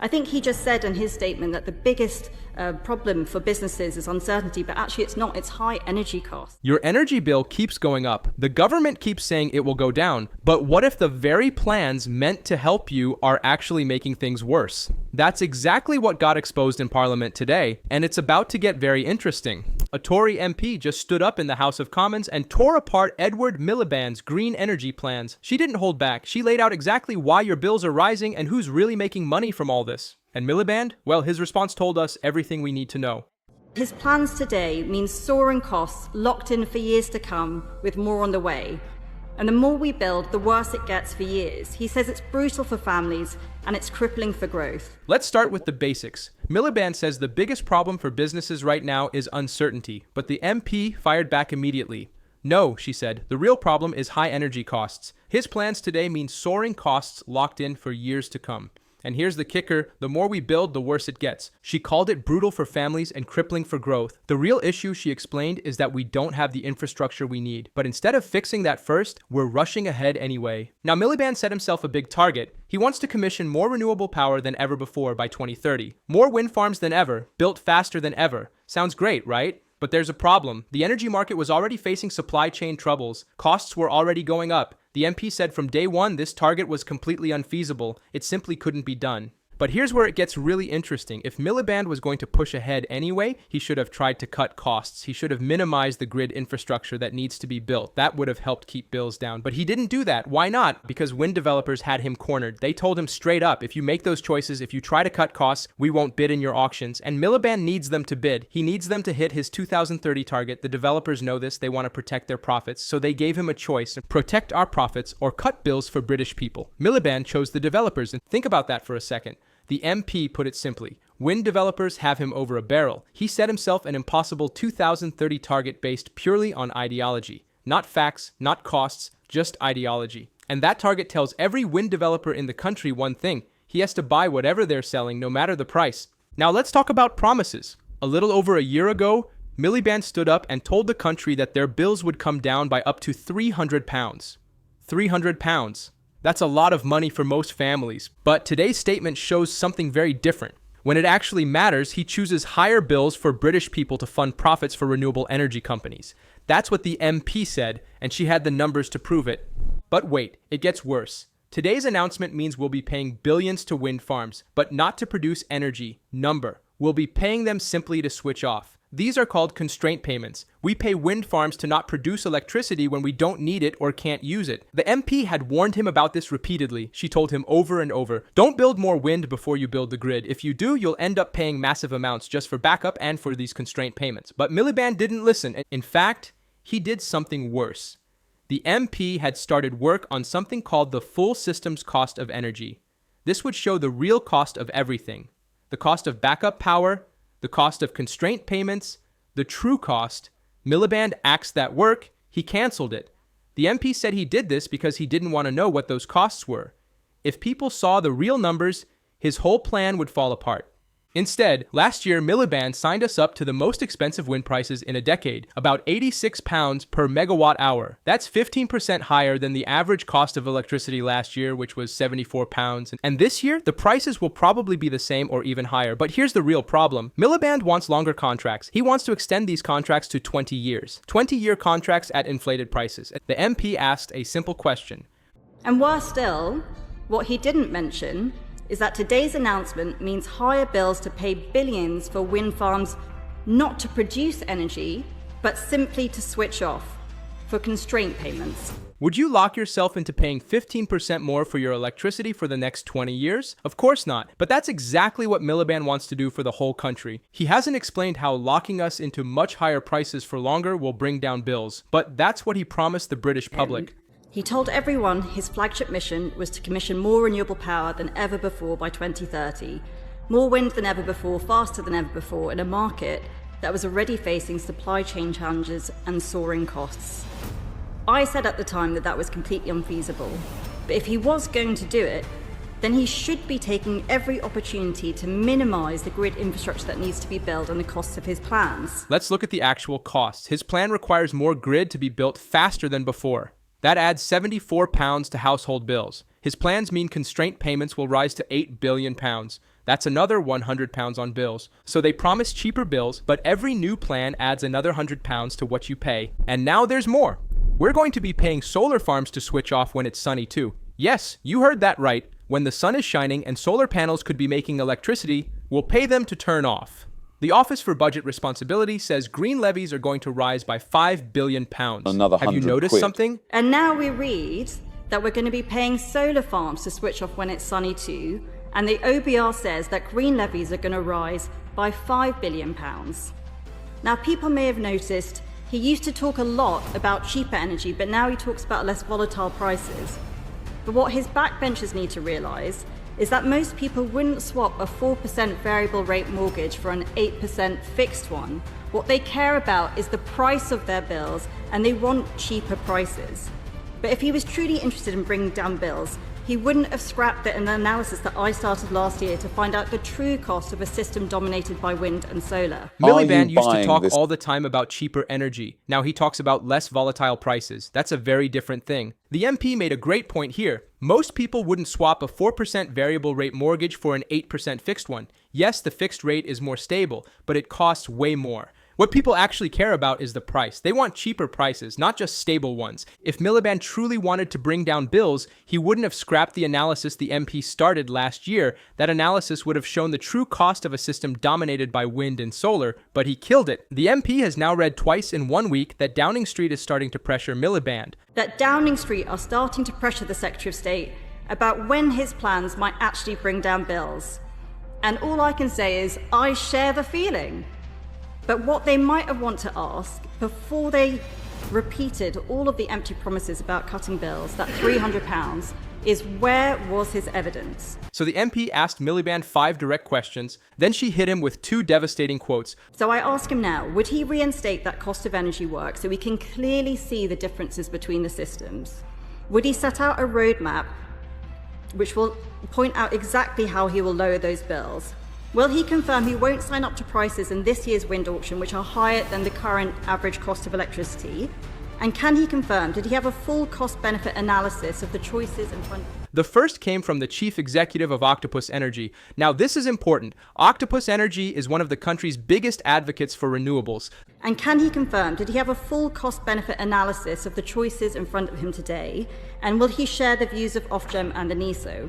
I think he just said in his statement that the biggest problem for businesses is uncertainty, but actually it's not, it's high energy costs. Your energy bill keeps going up. The government keeps saying it will go down, but what if the very plans meant to help you are actually making things worse? That's exactly what got exposed in Parliament today, and it's about to get very interesting. A Tory MP just stood up in the House of Commons and tore apart Edward Miliband's green energy plans. She didn't hold back. She laid out exactly why your bills are rising and who's really making money from all this. And Miliband? Well, his response told us everything we need to know. His plans today mean soaring costs locked in for years to come, with more on the way. And the more we build, the worse it gets for years. He says it's brutal for families and it's crippling for growth. Let's start with the basics. Miliband says the biggest problem for businesses right now is uncertainty, but the MP fired back immediately. No, she said, the real problem is high energy costs. His plans today mean soaring costs locked in for years to come. And here's the kicker, the more we build, the worse it gets. She called it brutal for families and crippling for growth. The real issue, she explained, is that we don't have the infrastructure we need. But instead of fixing that first, we're rushing ahead anyway. Now, Miliband set himself a big target. He wants to commission more renewable power than ever before by 2030. More wind farms than ever, built faster than ever. Sounds great, right? But there's a problem. The energy market was already facing supply chain troubles. Costs were already going up. The MP said from day one this target was completely unfeasible. It simply couldn't be done. But here's where it gets really interesting. If Miliband was going to push ahead anyway, he should have tried to cut costs. He should have minimized the grid infrastructure that needs to be built. That would have helped keep bills down. But he didn't do that. Why not? Because wind developers had him cornered. They told him straight up, if you make those choices, if you try to cut costs, we won't bid in your auctions. And Miliband needs them to bid. He needs them to hit his 2030 target. The developers know this. They want to protect their profits. So they gave him a choice: protect our profits or cut bills for British people. Miliband chose the developers. And think about that for a second. The MP put it simply, wind developers have him over a barrel. He set himself an impossible 2030 target based purely on ideology. Not facts, not costs, just ideology. And that target tells every wind developer in the country one thing: he has to buy whatever they're selling, no matter the price. Now let's talk about promises. A little over a year ago, Miliband stood up and told the country that their bills would come down by up to £300. £300. That's a lot of money for most families, but today's statement shows something very different. When it actually matters, he chooses higher bills for British people to fund profits for renewable energy companies. That's what the MP said, and she had the numbers to prove it. But wait, it gets worse. Today's announcement means we'll be paying billions to wind farms, but not to produce energy. Number. We'll be paying them simply to switch off. These are called constraint payments. We pay wind farms to not produce electricity when we don't need it or can't use it. The MP had warned him about this repeatedly. She told him over and over, don't build more wind before you build the grid. If you do, you'll end up paying massive amounts just for backup and for these constraint payments. But Miliband didn't listen. In fact, he did something worse. The MP had started work on something called the full systems cost of energy. This would show the real cost of everything. The cost of backup power, the cost of constraint payments, the true cost. Miliband axed that work. He canceled it. The MP said he did this because he didn't want to know what those costs were. If people saw the real numbers, his whole plan would fall apart. Instead, last year, Miliband signed us up to the most expensive wind prices in a decade, about £86 per megawatt hour. That's 15% higher than the average cost of electricity last year, which was £74. And this year, the prices will probably be the same or even higher. But here's the real problem. Miliband wants longer contracts. He wants to extend these contracts to 20 years. 20-year contracts at inflated prices. The MP asked a simple question. And worse still, what he didn't mention is that today's announcement means higher bills to pay billions for wind farms not to produce energy, but simply to switch off, for constraint payments. Would you lock yourself into paying 15% more for your electricity for the next 20 years? Of course not. But that's exactly what Miliband wants to do for the whole country. He hasn't explained how locking us into much higher prices for longer will bring down bills, but that's what he promised the British public. He told everyone his flagship mission was to commission more renewable power than ever before by 2030, more wind than ever before, faster than ever before, in a market that was already facing supply chain challenges and soaring costs. I said at the time that that was completely unfeasible, but if he was going to do it, then he should be taking every opportunity to minimize the grid infrastructure that needs to be built and the costs of his plans. Let's look at the actual costs. His plan requires more grid to be built faster than before. That adds £74 to household bills. His plans mean constraint payments will rise to £8 billion. That's another £100 on bills. So they promise cheaper bills, but every new plan adds another £100 to what you pay. And now there's more. We're going to be paying solar farms to switch off when it's sunny too. Yes, you heard that right. When the sun is shining and solar panels could be making electricity, we'll pay them to turn off. The Office for Budget Responsibility says green levies are going to rise by £5 billion. Another Have you noticed quid. something? And now we read that we're going to be paying solar farms to switch off when it's sunny too, and the OBR says that green levies are going to rise by £5 billion. Now, people may have noticed he used to talk a lot about cheaper energy, but now he talks about less volatile prices. But what his backbenchers need to realise is that most people wouldn't swap a 4% variable rate mortgage for an 8% fixed one. What they care about is the price of their bills, and they want cheaper prices. But if he was truly interested in bringing down bills, he wouldn't have scrapped the analysis that I started last year to find out the true cost of a system dominated by wind and solar. Miliband used to talk all the time about cheaper energy. Now he talks about less volatile prices. That's a very different thing. The MP made a great point here. Most people wouldn't swap a 4% variable rate mortgage for an 8% fixed one. Yes, the fixed rate is more stable, but it costs way more. What people actually care about is the price. They want cheaper prices, not just stable ones. If Miliband truly wanted to bring down bills, he wouldn't have scrapped the analysis the MP started last year. That analysis would have shown the true cost of a system dominated by wind and solar, but he killed it. The MP has now read twice in 1 week that Downing Street is starting to pressure Miliband. That Downing Street are starting to pressure the Secretary of State about when his plans might actually bring down bills. And all I can say is, I share the feeling. But what they might have wanted to ask, before they repeated all of the empty promises about cutting bills, that £300, is where was his evidence? So the MP asked Miliband 5 direct questions, then she hit him with 2 devastating quotes. So I ask him now, would he reinstate that cost of energy work so we can clearly see the differences between the systems? Would he set out a roadmap which will point out exactly how he will lower those bills? Will he confirm he won't sign up to prices in this year's wind auction which are higher than the current average cost of electricity? And can he confirm, did he have a full cost-benefit analysis of the choices in front of him? The first came from the chief executive of Octopus Energy. Now this is important. Octopus Energy is one of the country's biggest advocates for renewables. And can he confirm, did he have a full cost-benefit analysis of the choices in front of him today? And will he share the views of Ofgem and ANISO?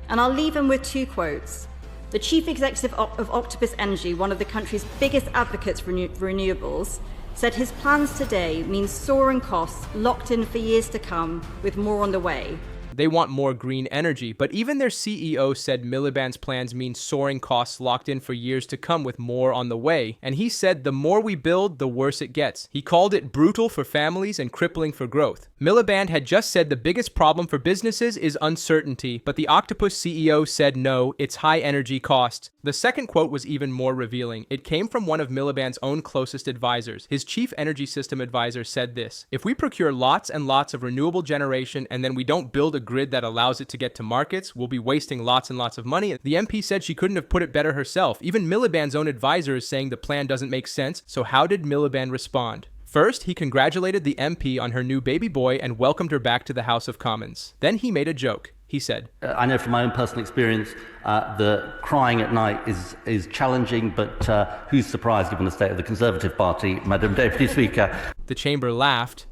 And I'll leave him with 2 quotes. The chief executive of Octopus Energy, one of the country's biggest advocates for renewables, said his plans today mean soaring costs locked in for years to come, with more on the way. They want more green energy, but even their CEO said Miliband's plans mean soaring costs locked in for years to come with more on the way. And he said the more we build, the worse it gets. He called it brutal for families and crippling for growth. Miliband had just said the biggest problem for businesses is uncertainty, but the Octopus CEO said no, it's high energy costs. The second quote was even more revealing. It came from one of Miliband's own closest advisors. His chief energy system advisor said this: if we procure lots and lots of renewable generation and then we don't build a grid that allows it to get to markets, we'll be wasting lots and lots of money. The MP said she couldn't have put it better herself. Even Miliband's own advisor is saying the plan doesn't make sense. So how did Miliband respond? First, he congratulated the MP on her new baby boy and welcomed her back to the House of Commons. Then he made a joke. He said, I know from my own personal experience, the crying at night is challenging, but who's surprised given the state of the Conservative Party, Madam Deputy Speaker? The chamber laughed,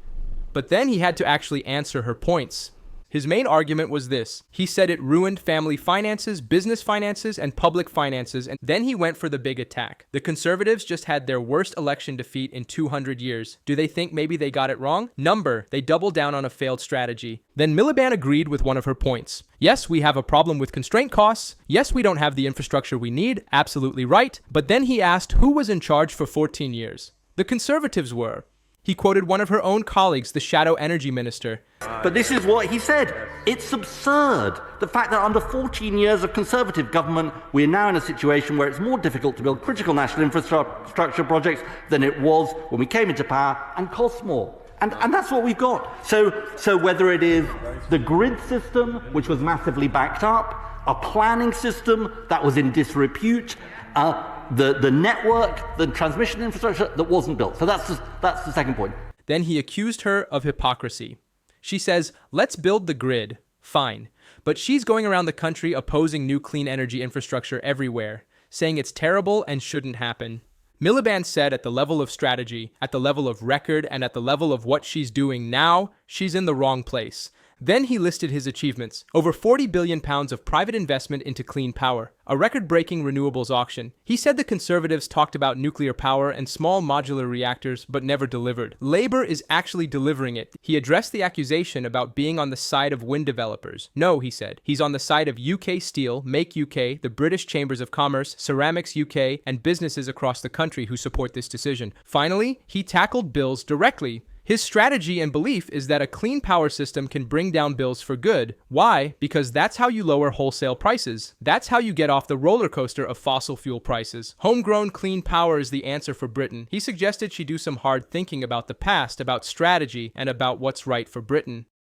but then he had to actually answer her points. His main argument was this. He said it ruined family finances, business finances, and public finances, and then he went for the big attack. The Conservatives just had their worst election defeat in 200 years. Do they think maybe they got it wrong? They doubled down on a failed strategy. Then Miliband agreed with one of her points. Yes, we have a problem with constraint costs. Yes, we don't have the infrastructure we need. Absolutely right. But then he asked who was in charge for 14 years. The Conservatives were. He quoted one of her own colleagues, the shadow energy minister. But this is what he said. It's absurd. The fact that under 14 years of Conservative government, we're now in a situation where it's more difficult to build critical national infrastructure projects than it was when we came into power, and costs more. And that's what we've got. So whether it is the grid system, which was massively backed up, a planning system that was in disrepute, the network, the transmission infrastructure that wasn't built. So that's the second point. Then he accused her of hypocrisy. She says, let's build the grid. Fine. But she's going around the country opposing new clean energy infrastructure everywhere, saying it's terrible and shouldn't happen. Miliband said at the level of strategy, at the level of record, and at the level of what she's doing now, she's in the wrong place. Then he listed his achievements: over £40 billion of private investment into clean power, a record-breaking renewables auction. He said the Conservatives talked about nuclear power and small modular reactors but never delivered. Labour is actually delivering it. He addressed the accusation about being on the side of wind developers. No, he said, he's on the side of UK Steel, Make UK, the British Chambers of Commerce, Ceramics UK, and businesses across the country who support this decision. Finally, he tackled bills directly. His strategy and belief is that a clean power system can bring down bills for good. Why? Because that's how you lower wholesale prices. That's how you get off the roller coaster of fossil fuel prices. Homegrown clean power is the answer for Britain. He suggested she do some hard thinking about the past, about strategy, and about what's right for Britain.